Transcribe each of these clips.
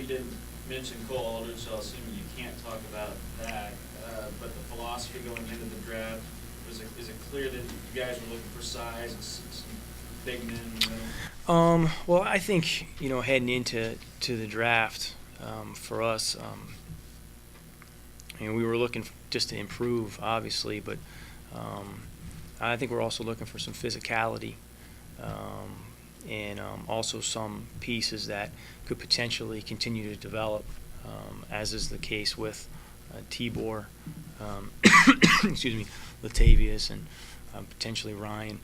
you didn't mention Cole Aldrich, so I'll assume you can't talk about that. But the philosophy going into the draft, is it clear that you guys were looking for size and some big men in the middle? Well, I think, heading into the draft, for us, we were looking just to improve, obviously, but I think we're also looking for some physicality, and also some pieces that could potentially continue to develop, as is the case with Tibor, excuse me, Latavius, and potentially Ryan.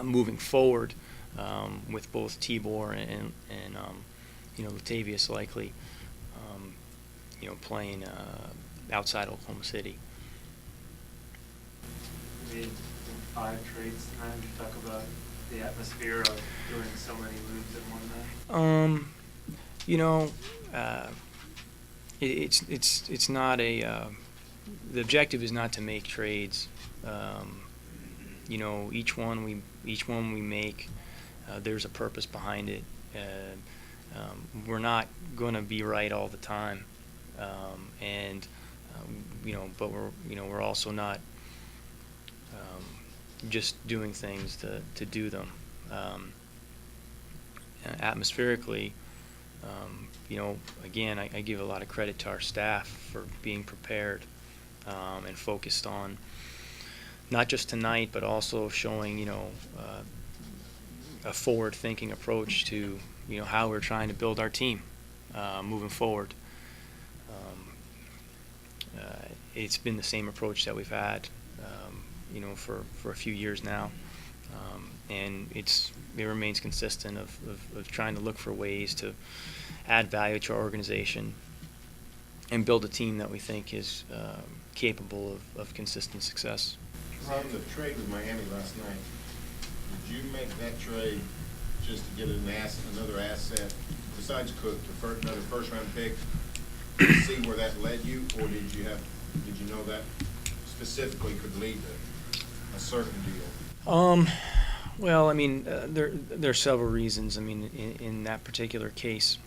Moving forward, with both Tibor and Latavius likely, playing outside Oklahoma City. We made 5 trades tonight. We talk about the atmosphere of doing so many moves in one night. It's not the objective is not to make trades. Each one we make, there's a purpose behind it. We're not going to be right all the time, but we're also not just doing things to do them. Atmospherically, again, I give a lot of credit to our staff for being prepared and focused on not just tonight, but also showing, a forward-thinking approach to, how we're trying to build our team moving forward. It's been the same approach that we've had, for a few years now, and it remains consistent of trying to look for ways to add value to our organization and build a team that we think is capable of consistent success. Ron, the trade with Miami last night, did you make that trade just to get another asset besides Cook, another first-round pick, to see where that led you, or did you know that specifically could lead to a certain deal? Well, there are several reasons. In that particular case,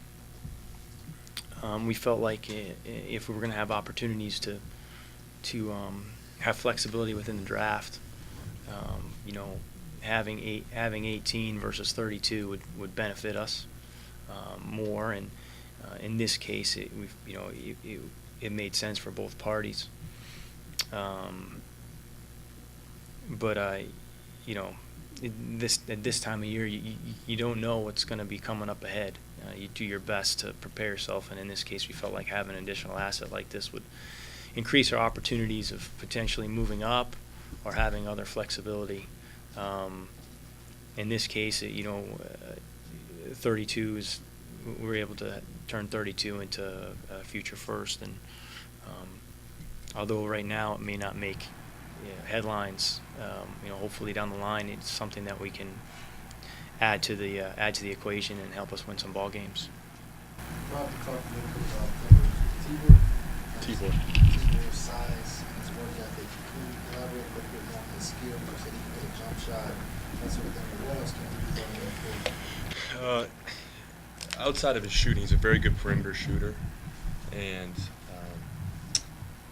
we felt like if we were going to have opportunities to have flexibility within the draft, having 18 versus 32 would benefit us more, and in this case, it made sense for both parties. But at this time of year, you don't know what's going to be coming up ahead. You do your best to prepare yourself, and in this case, we felt like having an additional asset like this would increase our opportunities of potentially moving up or having other flexibility. In this case, 32 is, we were able to turn 32 into a future first, and although right now it may not make headlines, hopefully down the line it's something that we can add to the equation and help us win some ball games. Rob, to talk a little bit about Tibor's size and his work ethic. Can you elaborate a little bit more on his skill? You said he can get a jump shot, that sort of thing. What else can you do? Outside of his shooting, he's a very good perimeter shooter, and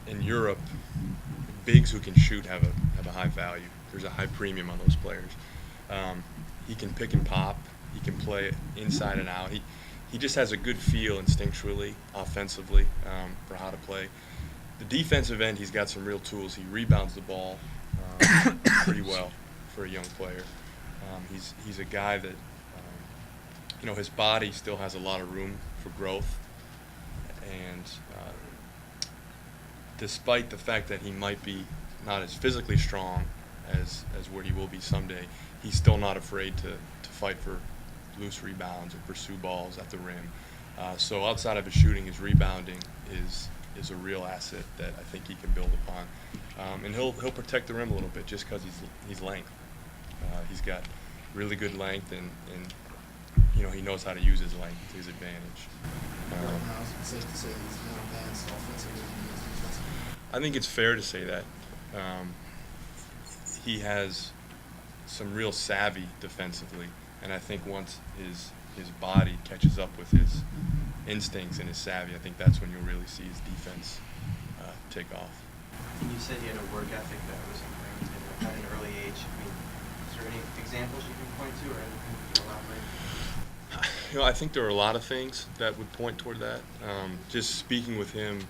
in Europe, bigs who can shoot have a high value. There's a high premium on those players. He can pick and pop. He can play inside and out. He just has a good feel instinctually, offensively, for how to play. The defensive end, he's got some real tools. He rebounds the ball pretty well for a young player. He's a guy that, his body still has a lot of room for growth. And despite the fact that he might be not as physically strong as what he will be someday, he's still not afraid to fight for loose rebounds and pursue balls at the rim. So outside of his shooting, his rebounding is a real asset that I think he can build upon. And he'll protect the rim a little bit just because he's length. He's got really good length, and he knows how to use his length to his advantage. It's safe to say he's more advanced offensively than he is defensively. I think it's fair to say that. He has some real savvy defensively, and I think once his body catches up with his instincts and his savvy, I think that's when you'll really see his defense take off. And you said he had a work ethic that was ingrained in him at an early age. I mean, is there any examples you can point to or anything you can elaborate? You know, I think there are a lot of things that would point toward that. Just speaking with him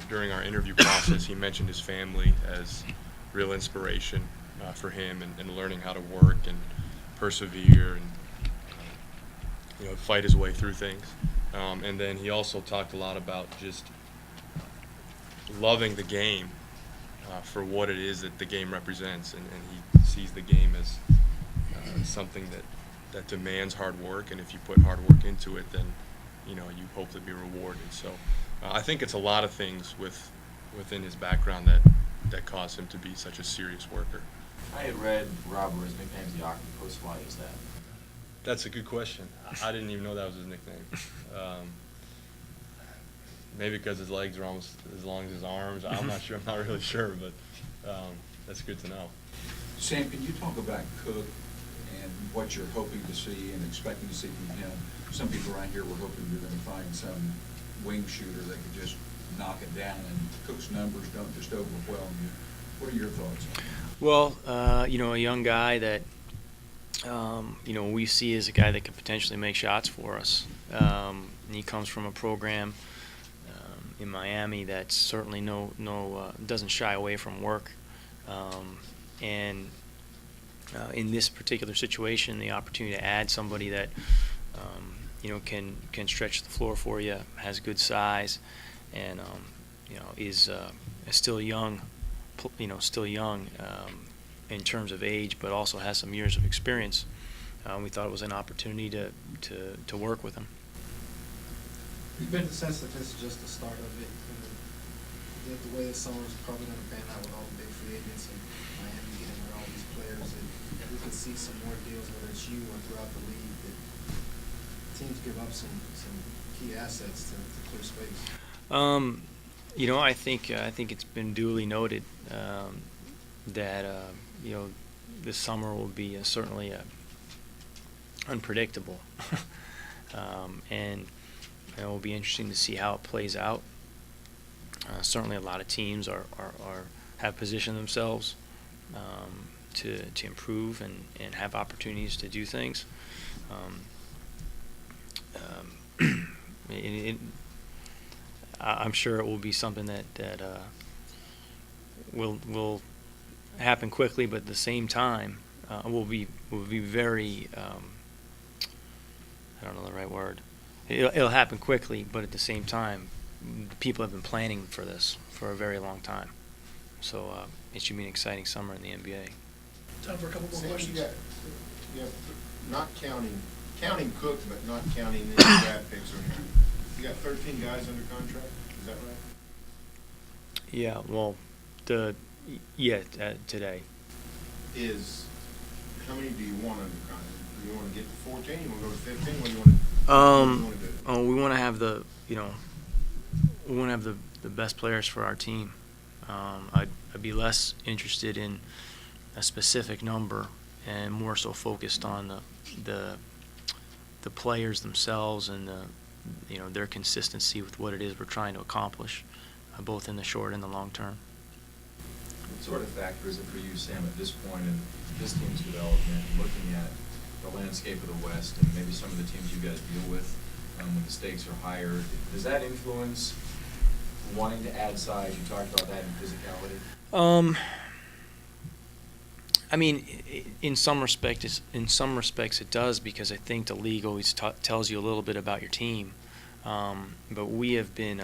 during our interview process, he mentioned his family as real inspiration for him and learning how to work and persevere and fight his way through things. And then he also talked a lot about just loving the game for what it is that the game represents, and he sees the game as something that demands hard work, and if you put hard work into it, then you hope to be rewarded. So I think it's a lot of things within his background that caused him to be such a serious worker. I had read Robert, his nickname's the Octopus. Why is that? That's a good question. I didn't even know that was his nickname. Maybe because his legs are almost as long as his arms. I'm not sure. I'm not really sure, but that's good to know. Sam, can you talk about Cook and what you're hoping to see and expecting to see from him? Some people around here were hoping you're going to find some wing shooter that could just knock it down, and Cook's numbers don't just overwhelm you. What are your thoughts on that? Well, a young guy that, we see as a guy that could potentially make shots for us. And he comes from a program in Miami that's certainly doesn't shy away from work. And in this particular situation, the opportunity to add somebody that, can stretch the floor for you, has good size, and, is still young, in terms of age, but also has some years of experience. We thought it was an opportunity to work with him. You get the sense that this is just the start of it, and that the way the summer is probably going to pan out with all the big free agents and Miami getting rid of all these players, that we could see some more deals, whether it's you or throughout the league, that teams give up some key assets to clear space. I think it's been duly noted that this summer will be certainly unpredictable, and it will be interesting to see how it plays out. Certainly, a lot of teams have positioned themselves to improve and have opportunities to do things. I'm sure it will be something that will happen quickly, but at the same time, will be very. I don't know the right word. It'll happen quickly, but at the same time, people have been planning for this for a very long time. So it should be an exciting summer in the NBA. Time for a couple more Sam, questions. you got not counting Cook, but not counting any draft picks or anything. You got 13 guys under contract. Is that right? Yeah. Well, today. How many do you want under contract? Do you want to get to 14? You want to go to 15? What do you want to do? We want to have the best players for our team. I'd be less interested in a specific number and more so focused on the players themselves and their consistency with what it is we're trying to accomplish, both in the short and the long term. What sort of factor is it for you, Sam, at this point in this team's development, looking at the landscape of the West and maybe some of the teams you guys deal with when the stakes are higher? Does that influence wanting to add size? You talked about that in physicality. I mean, in some respects it does, because I think the league always tells you a little bit about your team. But we have been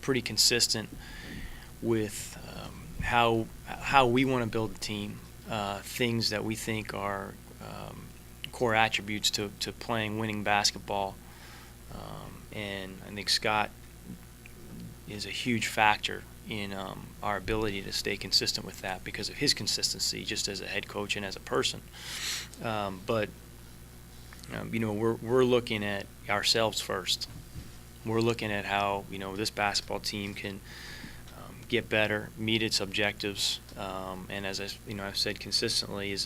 pretty consistent with how we want to build the team, things that we think are core attributes to playing winning basketball. And I think Scott is a huge factor in our ability to stay consistent with that because of his consistency just as a head coach and as a person. But we're looking at ourselves first. We're looking at how this basketball team can get better, meet its objectives, and as I've said consistently,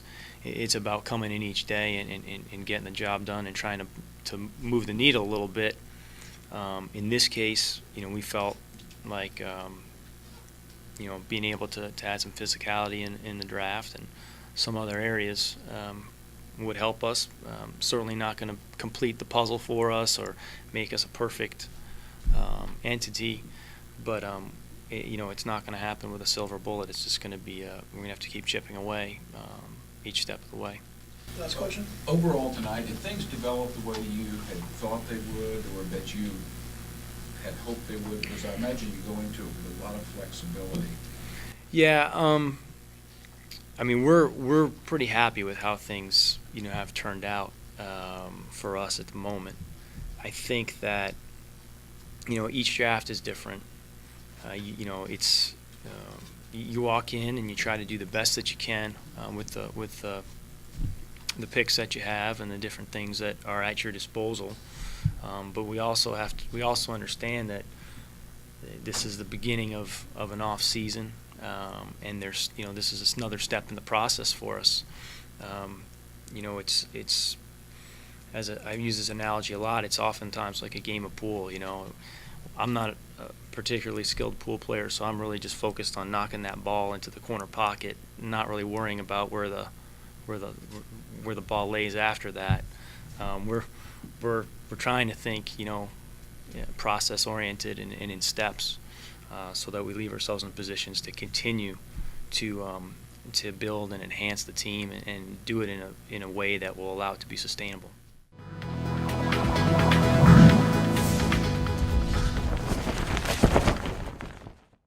it's about coming in each day and getting the job done and trying to move the needle a little bit In this case, we felt like, being able to add some physicality in the draft and some other areas would help us. Certainly not going to complete the puzzle for us or make us a perfect entity, but it's not going to happen with a silver bullet. It's just going to be we're going to have to keep chipping away each step of the way. Last question. Overall tonight, did things develop the way you had thought they would, or that you had hoped they would? Because I imagine you go into it with a lot of flexibility. Yeah, we're pretty happy with how things have turned out for us at the moment. I think that each draft is different. It's you walk in and you try to do the best that you can with the picks that you have and the different things that are at your disposal. But we also understand that this is the beginning of an off season, and there's this is another step in the process for us. It's I use this analogy a lot. It's oftentimes like a game of pool. I'm not a particularly skilled pool player, so I'm really just focused on knocking that ball into the corner pocket, not really worrying about where the ball lays after that. We're trying to think, process oriented and in steps, so that we leave ourselves in positions to continue to build and enhance the team and do it in a way that will allow it to be sustainable.